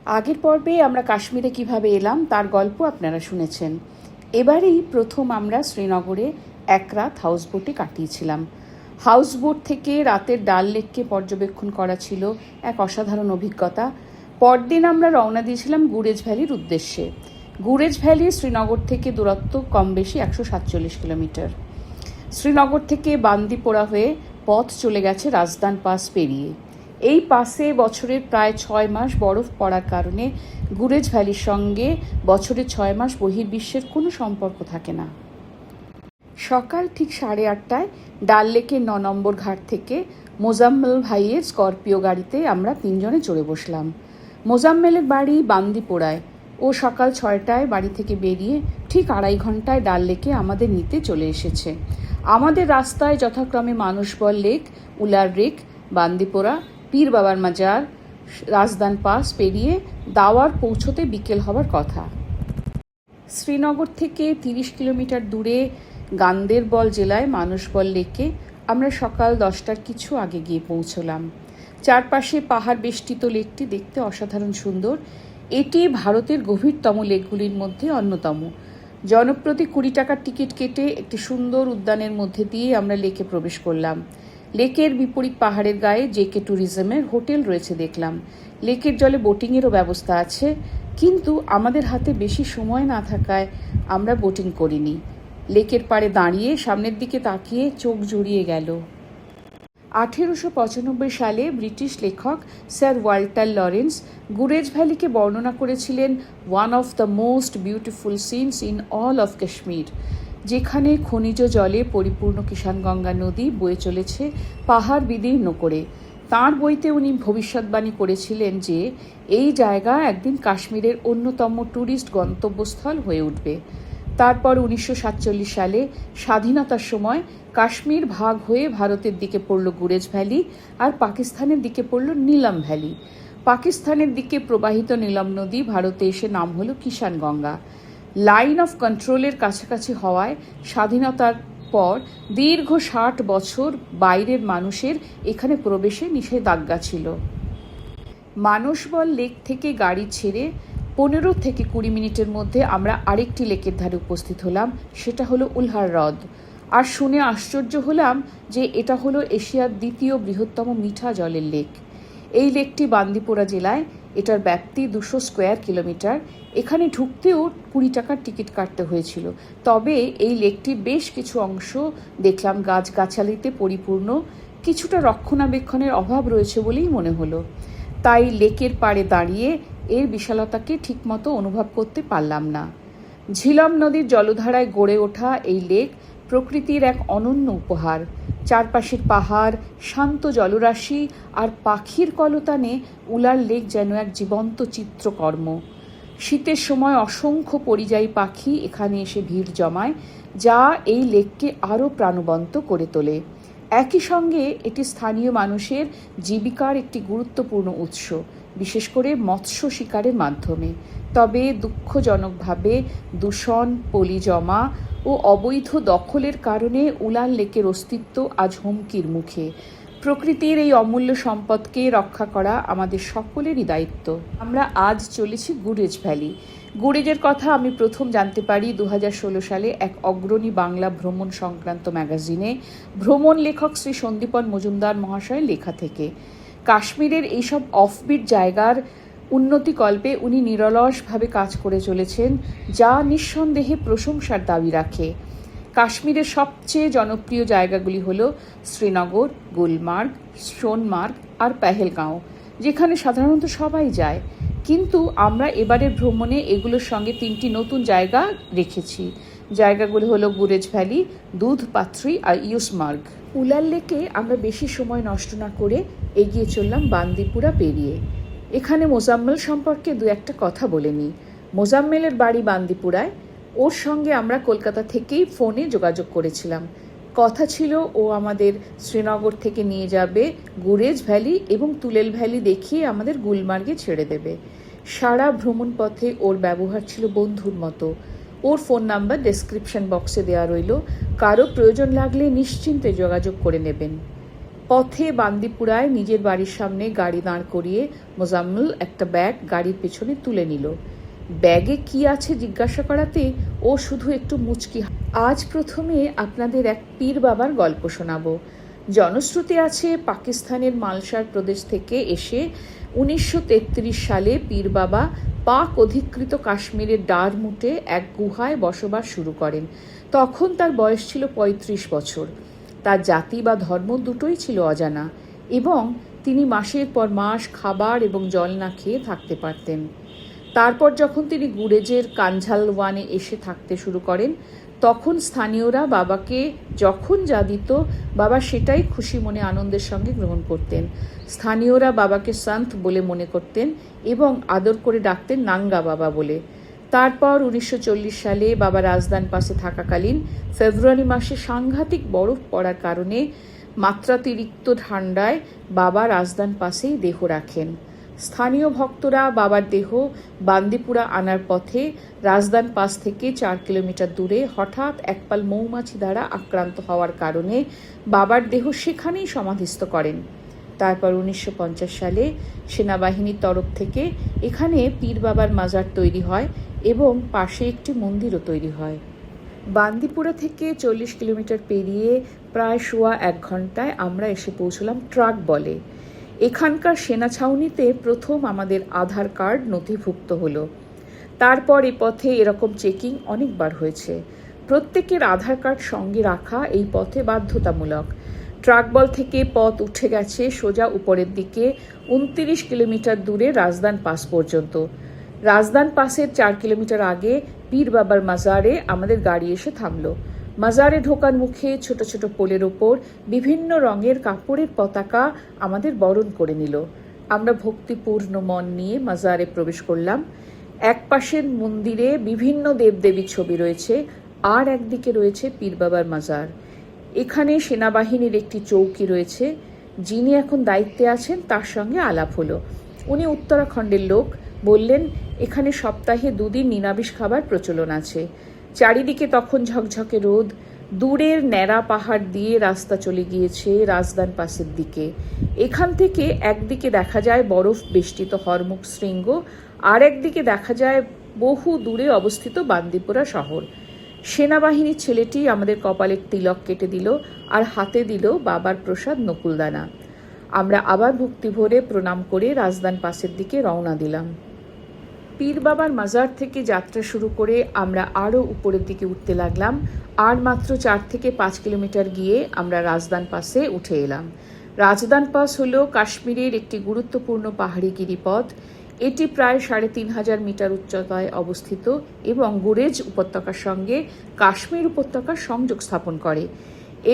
আগের পর্বে আমরা কাশ্মীরে কিভাবে এলাম তার গল্প আপনারা শুনেছেন। এবারেই প্রথম আমরা শ্রীনগরে এক রাত হাউসবোটে কাটিয়েছিলাম। হাউসবোট থেকে রাতের ডাল লেককে পর্যবেক্ষণ করা ছিল এক অসাধারণ অভিজ্ঞতা। পরদিন আমরা রওনা দিয়েছিলাম গুরেজ ভ্যালির উদ্দেশ্যে। গুরেজ ভ্যালি শ্রীনগর থেকে দূরত্ব কম বেশি 147 কিলোমিটার। শ্রীনগর থেকে বান্দিপোরা হয়ে পথ চলে গেছে রাজদান পাস পেরিয়ে। এই পাসে বছরের প্রায় 6 মাস বরফ পড়ার কারণে গুরেজ ভ্যালির সঙ্গে বছরের 6 মাস বহির্বিশ্বের কোনো সম্পর্ক থাকে না। সকাল ঠিক 8:30টায় ডাল লেকের 9 নম্বর ঘাট থেকে মোজাম্মেল ভাইয়ের স্করপিও গাড়িতে আমরা 3 জনে চড়ে বসলাম। মোজাম্মেলের বাড়ি বান্দিপোরায়। ও সকাল 6টায় বাড়ি থেকে বেরিয়ে ঠিক 2.5 ঘন্টায় ডাল লেকে আমাদের নিতে চলে এসেছে। আমাদের রাস্তায় যথাক্রমে মানসবল লেক, উলার লেক, বান্দিপোরা, পীর বাবার মাজার, রাজদান পাস পেরিয়ে দাওয়ার পৌঁছতে বিকেল হবার কথা। শ্রীনগর থেকে 30 কিলোমিটার দূরে গান্দেরবল জেলায় মানসবল লেকে আমরা সকাল 10টার কিছু আগে গিয়ে পৌঁছলাম। চারপাশে পাহাড় বেষ্টিত লেকটি দেখতে অসাধারণ সুন্দর। এটি ভারতের গভীরতম লেকগুলির মধ্যে অন্যতম। জনপ্রতি 20 টাকার টিকিট কেটে একটি সুন্দর উদ্যানের মধ্যে দিয়ে আমরা লেকে প্রবেশ করলাম। লেকের বিপরীত পাহাড়ের গায়ে জেকে ট্যুরিজমের হোটেল রয়েছে দেখলাম। লেকের জলে বোটিংয়েরও ব্যবস্থা আছে, কিন্তু আমাদের হাতে বেশি সময় না থাকায় আমরা বোটিং করিনি। লেকের পাড়ে দাঁড়িয়ে সামনের দিকে তাকিয়ে চোখ জুড়িয়ে গেল। 1895 সালে ব্রিটিশ লেখক স্যার ওয়াল্টার লরেন্স গুরেজ ভ্যালিকে বর্ণনা করেছিলেন one of the most beautiful scenes in all of Kashmir, যেখানে খনিজ জলে পরিপূর্ণ কিষানগঙ্গা নদী বয়ে চলেছে পাহাড় বিদীর্ণ করে। তাঁর বইতে উনি ভবিষ্যৎবাণী করেছিলেন যে এই জায়গা একদিন কাশ্মীরের অন্যতম ট্যুরিস্ট গন্তব্যস্থল হয়ে উঠবে। তারপর 1947 সালে স্বাধীনতার সময় কাশ্মীর ভাগ হয়ে ভারতের দিকে পড়ল গুরেজ ভ্যালি, আর পাকিস্তানের দিকে পড়ল নীলম ভ্যালি। পাকিস্তানের দিকে প্রবাহিত নীলম নদী ভারতে এসে নাম হলো কিষানগঙ্গা। লাইন অফ কন্ট্রোলের কাছাকাছি হওয়ায় স্বাধীনতার পর দীর্ঘ 60 বছর বাইরের মানুষের এখানে প্রবেশে নিষেধাজ্ঞা ছিল। মানসবল লেক থেকে গাড়ি ছেড়ে 15 থেকে 20 মিনিটের মধ্যে আমরা আরেকটি লেকের ধারে উপস্থিত হলাম, সেটা হলো উলহার হ্রদ। আর শুনে আশ্চর্য হলাম যে এটা হলো এশিয়ার দ্বিতীয় বৃহত্তম মিঠা জলের লেক। এই লেকটি বান্দিপোরা জেলায়। এটার ব্যাপ্তি 200 স্কোয়ার কিলোমিটার। এখানে ঢুকতেও 20 টাকার টিকিট কাটতে হয়েছিল। তবে এই লেকটির বেশ কিছু অংশ দেখলাম গাছগাছালিতে পরিপূর্ণ, কিছুটা রক্ষণাবেক্ষণের অভাব রয়েছে বলেই মনে হলো। তাই লেকের পাড়ে দাঁড়িয়ে এর বিশালতাকে ঠিকমতো অনুভব করতে পারলাম না। ঝিলম নদীর জলধারায় গড়ে ওঠা এই লেক প্রকৃতির এক অনন্য উপহার। চারপাশের পাহাড়, শান্ত জলরাশি আর পাখির কলতানে উলার লেক যেন এক জীবন্ত চিত্রকর্ম। শীতের সময় অসংখ্য পরিযায়ী পাখি এখানে এসে ভিড় জমায়, যা এই লেককে আরও প্রাণবন্ত করে তোলে। একই সঙ্গে এটি স্থানীয় মানুষের জীবিকার একটি গুরুত্বপূর্ণ উৎস, বিশেষ করে মৎস্য শিকারের মাধ্যমে। তবে দুঃখজনকভাবে দূষণ, পলি জমা ও অবৈধ দখলের কারণে উলার লেকের অস্তিত্ব আজ হুমকির মুখে। প্রকৃতির এই অমূল্য সম্পদকে রক্ষা করা আমাদের সকলেরই দায়িত্ব। আমরা আজ চলেছি গুরেজ ভ্যালি। গুরেজের কথা আমি প্রথম জানতে পারি 2016 সালে এক অগ্রণী বাংলা ভ্রমণ সংক্রান্ত ম্যাগাজিনে ভ্রমণ লেখক শ্রী সন্দীপন মজুমদার মহাশয়ের লেখা থেকে। কাশ্মীরের এইসব অফবিট জায়গার উন্নতিকল্পে উনি নিরলসভাবে কাজ করে চলেছেন, যা নিঃসন্দেহে প্রশংসার দাবি রাখে। কাশ্মীরের সবচেয়ে জনপ্রিয় জায়গাগুলি হল শ্রীনগর, গুলমার্গ, সোনমার্গ আর পেহেলগাঁও, যেখানে সাধারণত সবাই যায়। কিন্তু আমরা এবারের ভ্রমণে এগুলোর সঙ্গে 3টি নতুন জায়গা রেখেছি। জায়গাগুলি হলো গুরেজ ভ্যালি, দুধপাত্রি আর ইউসমার্গ। উলার লেকে আমরা বেশি সময় নষ্ট না করে এগিয়ে চললাম বান্দিপুরা পেরিয়ে। এখানে মোজাম্মেল সম্পর্কে 2-একটা কথা বলে নিই। মোজাম্মেলের বাড়ি বান্দিপুরায়। ওর সঙ্গে আমরা কলকাতা থেকেই ফোনে যোগাযোগ করেছিলাম। কথা ছিল ও আমাদের শ্রীনগর থেকে নিয়ে যাবে গুরেজ ভ্যালি এবং তুলেল ভ্যালি দেখিয়ে আমাদের গুলমার্গে ছেড়ে দেবে। সারা ভ্রমণ পথে ওর ব্যবহার ছিল বন্ধুর মতো। ওর ফোন নাম্বার ডেসক্রিপশন বক্সে দেওয়া রইল, কারো প্রয়োজন লাগলে নিশ্চিন্তে যোগাযোগ করে নেবেন। পথে বান্দিপুরায় নিজের বাড়ির সামনে গাড়ি দাঁড় করিয়ে মোজাম্মেল একটা ব্যাগ গাড়ির পেছনে তুলে নিল। ব্যাগে কি আছে জিজ্ঞাসা করাতে ও শুধু একটু মুচকি। আজ প্রথমে আপনাদের এক পীর বাবার গল্প শোনাবো। জনশ্রুতি আছে পাকিস্তানের মালসার প্রদেশ থেকে এসে 1933 সালে পীর বাবা পাক অধিকৃত কাশ্মীরের ডারমুটে এক গুহায় বসবাস শুরু করেন। তখন তার বয়স ছিল 35 বছর। তার জাতি বা ধর্ম দুটোই ছিল অজানা এবং তিনি মাসের পর মাস খাবার এবং জল না খেয়ে থাকতে পারতেন। তারপর যখন তিনি গুরেজের কাঞ্ঝালওয়ানে এসে থাকতে শুরু করেন, তখন স্থানীয়রা বাবাকে যখন যা দিত বাবা সেটাই খুশি মনে আনন্দের সঙ্গে গ্রহণ করতেন। স্থানীয়রা বাবাকে সন্ত বলে মনে করতেন এবং আদর করে ডাকতেন নাঙ্গা বাবা বলে। তারপর 1940 সালে বাবা রাজদান পাসে থাকাকালীন ফেব্রুয়ারি মাসে সাংঘাতিক বরফ পড়ার কারণে মাত্রাতিরিক্ত ঠান্ডায় বাবা রাজদান পাসেই দেহ রাখেন। স্থানীয় ভক্তরা বাবার দেহ বান্দিপুরা আনার পথে রাজদান পাস থেকে 4 কিলোমিটার দূরে হঠাৎ একপাল মৌমাছি দ্বারা আক্রান্ত হওয়ার কারণে বাবার দেহ সেখানেই সমাধিস্থ করেন। তারপর 1950 সালে সেনাবাহিনীর তরফ থেকে এখানে পীর বাবার মাজার তৈরি হয় এবং পাশে একটি মন্দিরও তৈরি হয়। বান্দিপুরা থেকে 40 কিলোমিটার পেরিয়ে প্রায় 1.25 ঘন্টায় আমরা এসে পৌঁছলাম ট্রাক বলে। এখানকার সেনা ছাউনিতে প্রথম আমাদের আধার কার্ড নথিভুক্ত হলো। তারপর এ পথে এরকম চেকিং অনেকবার হয়েছে। প্রত্যেকের আধার কার্ড সঙ্গে রাখা এই পথে বাধ্যতামূলক। ট্রাকবল থেকে পথ উঠে গেছে সোজা উপরের দিকে 29 কিলোমিটার দূরে রাজদান পাস পর্যন্ত। রাজদান পাসের 4 কিলোমিটার আগে পীর বাবার মাজারে আমাদের গাড়ি এসে থামলো। মাজারে ঢোকার মুখে ছোট ছোট পোলের ওপর বিভিন্ন রঙের কাপড়ের পতাকা আমাদের বরণ করে নিল। আমরা ভক্তিপূর্ণ মন নিয়ে মাজারে প্রবেশ করলাম। এক পাশের মন্দিরে বিভিন্ন দেবদেবীর ছবি রয়েছে, আর একদিকে রয়েছে পীর বাবার মাজার। এখানে সেনাবাহিনীর একটি চৌকি রয়েছে। যিনি এখন দায়িত্বে আছেন তার সঙ্গে আলাপ হলো। উনি উত্তরাখণ্ডের লোক। বললেন এখানে সপ্তাহে 2 দিন নিরামিষ খাবার প্রচলন আছে। চারিদিকে তখন ঝকঝকে রোদ। দূরের ন্যাড়া পাহাড় দিয়ে রাস্তা চলে গিয়েছে রাজদান পাসের দিকে। এখান থেকে একদিকে দেখা যায় বরফ বেষ্টিত হরমুখ শৃঙ্গ, আর একদিকে দেখা যায় বহু দূরে অবস্থিত বান্দিপুরা শহর। সেনাবাহিনীর ছেলেটি আমাদের কপালের তিলক কেটে দিল আর হাতে দিল বাবার প্রসাদ নকুলদানা। আমরা আবার ভক্তি ভরে প্রণাম করে রাজদান পাসের দিকে রওনা দিলাম। পীর বাবার মাজার থেকে যাত্রা শুরু করে আমরা আরও উপরের দিকে উঠতে লাগলাম। আর মাত্র 4 থেকে 5 কিলোমিটার গিয়ে আমরা রাজদান পাসে উঠে এলাম। রাজদান পাস হলো কাশ্মীরের একটি গুরুত্বপূর্ণ পাহাড়ি গিরিপথ। এটি প্রায় 3500 মিটার উচ্চতায় অবস্থিত এবং গুরেজ উপত্যকার সঙ্গে কাশ্মীর উপত্যকার সংযোগ স্থাপন করে।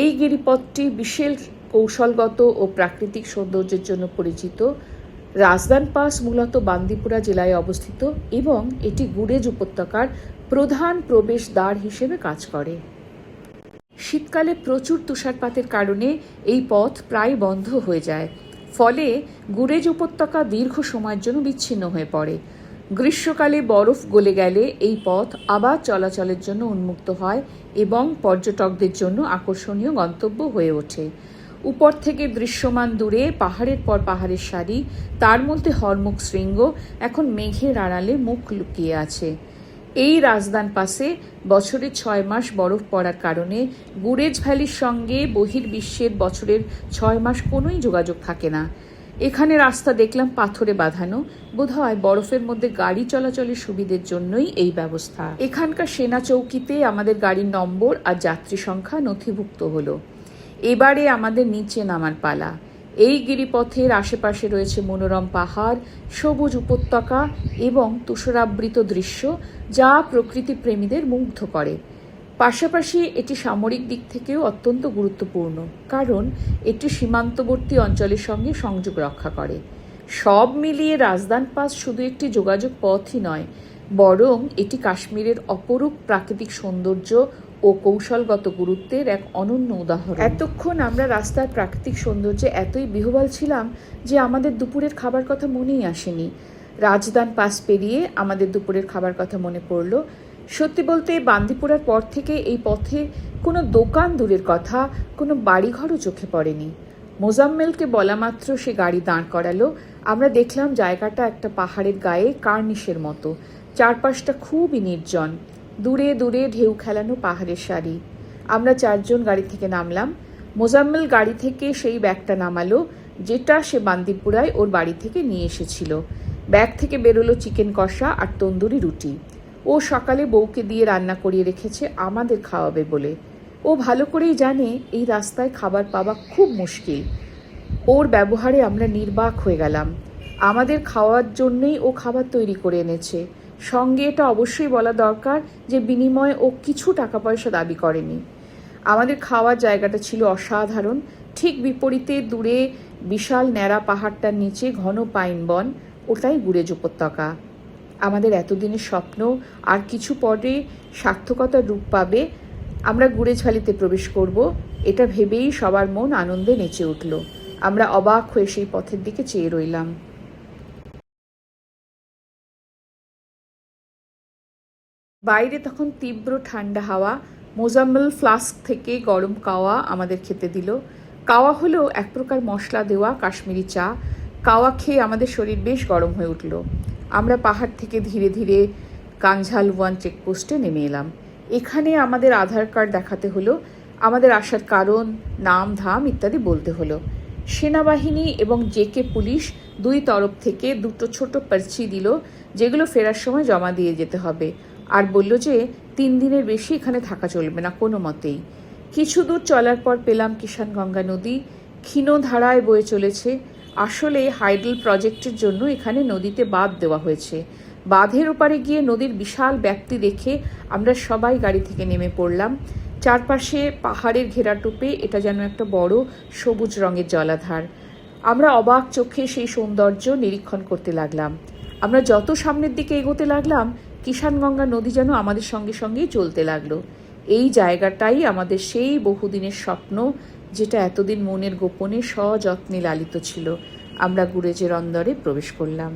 এই গিরিপথটি বিশেষ কৌশলগত ও প্রাকৃতিক সৌন্দর্যের জন্য পরিচিত। রাজদান পাস মূলত বান্দিপুরা জেলায় অবস্থিত এবং এটি গুরেজ উপত্যকার প্রধান প্রবেশ দ্বার হিসেবে কাজ করে। শীতকালে প্রচুর তুষারপাতের কারণে এই পথ প্রায় বন্ধ হয়ে যায়। ফলে গুরেজ উপত্যকা দীর্ঘ সময়ের জন্য বিচ্ছিন্ন হয়ে পড়ে। গ্রীষ্মকালে বরফ গলে গেলে এই পথ আবার চলাচলের জন্য উন্মুক্ত হয় এবং পর্যটকদের জন্য আকর্ষণীয় গন্তব্য হয়ে ওঠে। উপর থেকে দৃশ্যমান দূরে পাহাড়ের পর পাহাড়ের সারি, তার মধ্যে হরমুখ শৃঙ্গ এখন মেঘের আড়ালে মুখ লুকিয়ে আছে। এই রাজদান পাসে বছরে 6 মাস বরফ পড়ার কারণে গুরেজ ভ্যালির সঙ্গে বহির্বিশ্বের বছরের 6 মাস কোনোই যোগাযোগ থাকে না। এখানে রাস্তা দেখলাম পাথরে বাঁধানো, বোধহয় বরফের মধ্যে গাড়ি চলাচলের সুবিধের জন্যই এই ব্যবস্থা। এখানকার সেনা চৌকিতে আমাদের গাড়ির নম্বর আর যাত্রী সংখ্যা নথিভুক্ত হলো। এবারে আমাদের নিচে নামার পালা। এই গিরিপথের আশেপাশে রয়েছে মনোরম পাহাড়, সবুজ উপত্যকা এবং তুষারাবৃত দৃশ্য, যা প্রকৃতি প্রেমীদের মুগ্ধ করে। পাশাপাশি এটি সামরিক দিক থেকেও অত্যন্ত গুরুত্বপূর্ণ, কারণ এটি সীমান্তবর্তী অঞ্চলের সঙ্গে সংযোগ রক্ষা করে। সব মিলিয়ে রাজদান পাস শুধু একটি যোগাযোগ পথই নয়, বরং এটি কাশ্মীরের অপরূপ প্রাকৃতিক সৌন্দর্য ও কৌশলগত গুরুত্বের এক অনন্য উদাহরণ। এতক্ষণ আমরা রাস্তার প্রাকৃতিক সৌন্দর্যে এতই বিহ্বল ছিলাম যে আমাদের দুপুরের খাবার কথা মনেই আসেনি। রাজদান পাস পেরিয়ে আমাদের দুপুরের খাবার কথা মনে পড়ল। সত্যি বলতে বান্দিপুরার পর থেকে এই পথে কোনো দোকান দূরের কথা, কোনো বাড়িঘরও চোখে পড়েনি। মোজাম্মেলকে বলা মাত্র সে গাড়ি দাঁড় করালো। আমরা দেখলাম জায়গাটা একটা পাহাড়ের গায়ে কার্নিশের মতো, চারপাশটা খুবই নির্জন, দূরে দূরে ঢেউ খেলানো পাহাড়ের সারি। আমরা 4 জন গাড়ি থেকে নামলাম। মোজাম্মেল গাড়ি থেকে সেই ব্যাগটা নামালো যেটা সে বান্দিপুরায় ওর বাড়ি থেকে নিয়ে এসেছিল। ব্যাগ থেকে বেরোলো চিকেন কষা আর তন্দুরি রুটি। ও সকালে বউকে দিয়ে রান্না করিয়ে রেখেছে আমাদের খাওয়াবে বলে। ও ভালো করেই জানে এই রাস্তায় খাবার পাওয়া খুব মুশকিল। ওর ব্যবহারে আমরা নির্বাক হয়ে গেলাম। আমাদের খাওয়ার জন্যেই ও খাবার তৈরি করে এনেছে। সঙ্গে এটা অবশ্যই বলা দরকার যে বিনিময়ে ও কিছু টাকা পয়সা দাবি করেনি। আমাদের খাওয়ার জায়গাটা ছিল অসাধারণ। ঠিক বিপরীতে দূরে বিশাল ন্যাড়া পাহাড়টার নিচে ঘন পাইন বন, ওটাই গুরেজ উপত্যকা। আমাদের এতদিনের স্বপ্ন আর কিছু পরে সার্থকতার রূপ পাবে। আমরা গুরেজ ভ্যালিতে প্রবেশ করব, এটা ভেবেই সবার মন আনন্দে নেচে উঠল। আমরা অবাক হয়ে সেই পথের দিকে চেয়ে রইলাম। বাইরে তখন তীব্র ঠান্ডা হাওয়া। মোজাম্মেল ফ্লাস্ক থেকে গরম কাওয়া আমাদের খেতে দিল। কাওয়া হলো এক প্রকার মশলা দেওয়া কাশ্মীরি চা। কাওয়া খেয়ে আমাদের শরীর বেশ গরম হয়ে উঠল। আমরা পাহাড় থেকে ধীরে ধীরে কাঞ্ঝাল 1 চেকপোস্টে নেমে এলাম। এখানে আমাদের আধার কার্ড দেখাতে হলো, আমাদের আসার কারণ, নাম ধাম ইত্যাদি বলতে হলো। সেনাবাহিনী এবং জেকে পুলিশ 2 তরফ থেকে 2টো ছোট পার্চি দিল, যেগুলো ফেরার সময় জমা দিয়ে যেতে হবে। আর বলল যে 3 দিনের বেশি এখানে থাকা চলবে না কোনো মতেই। কিছু দূর চলার পর পেলাম কিষানগঙ্গা নদী, ক্ষীণ ধারায় বয়ে চলেছে। আসলে হাইডল প্রজেক্টের জন্য এখানে নদীতে বাঁধ দেওয়া হয়েছে। বাঁধের ওপারে গিয়ে নদীর বিশাল ব্যাপ্তি দেখে আমরা সবাই গাড়ি থেকে নেমে পড়লাম। চারপাশে পাহাড়ের ঘেরাটোপে এটা যেন একটা বড় সবুজ রঙের জলাধার। আমরা অবাক চোখে সেই সৌন্দর্য নিরীক্ষণ করতে লাগলাম। আমরা যত সামনের দিকে এগোতে লাগলাম, কিষানগঙ্গা নদী যেন আমাদের সঙ্গে সঙ্গেই চলতে লাগলো। এই জায়গাটাই আমাদের সেই বহুদিনের স্বপ্ন, যেটা এতদিন মনের গোপনে সযত্নে লালিত ছিল। আমরা গুরেজের অন্দরে প্রবেশ করলাম।